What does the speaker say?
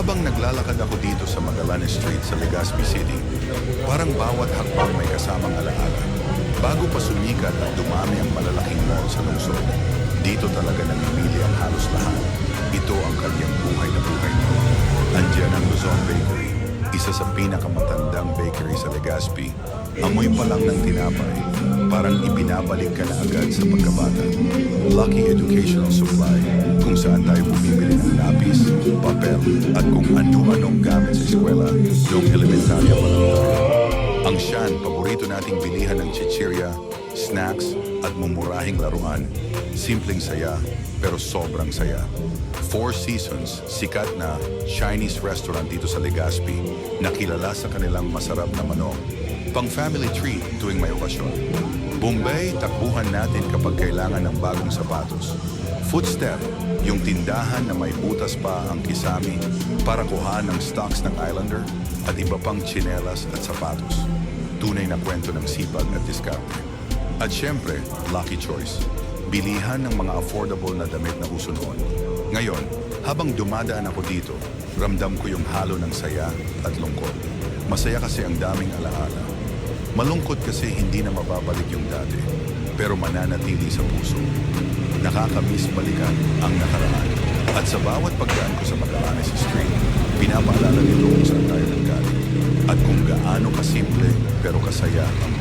Habang naglalakad ako dito sa Magallanes Street sa Legazpi City, parang bawat hakbang may kasamang alaala. Bago pa sumikat at dumami ang malalaking mall sa lungsod, dito talaga namimili ang halos lahat. Ito ang kanyang buhay na buhay mo. Andiyan ang Luzon Bakery, isa sa pinakamatandang bakery sa Legazpi. Amoy pa lang ng tinapay, parang ibinabalik ka na agad sa pagkabata. Lucky Educational Supply, kung saan tayo bumibili ng lapis, papel, at kung ano-anong gamit sa eskwela noong elementarya pa lang tayo. Ang Shan, paborito nating bilihan ng chichirya, snacks, at mumurahing laruan. Simpleng saya, pero sobrang saya. Four Seasons, sikat na Chinese restaurant dito sa Legazpi, na kilala sa kanilang masarap na manok. Pang-family treat tuwing may okasyon. Bombay, takbuhan natin kapag kailangan ng bagong sapatos. Footstep, yung tindahan na may butas pa ang kisame para kuhaan ng stocks ng Islander at iba pang tsinelas at sapatos. Tunay na kwento ng sipag at diskarte. At syempre, Lucky Choice, bilihan ng mga affordable na damit na uso noon. Ngayon, habang dumadaan ako dito, ramdam ko yung halo ng saya at lungkot. Masaya kasi ang daming alaala. Malungkot kasi hindi na mababalik yung dati, pero mananatili sa puso. Nakakamiss balikan ang nakaraan. At sa bawat pagdaan ko sa Magallanes Street, pinapaalala nito kung saan tayo nanggaling. At kung gaano kasimple pero kasaya ang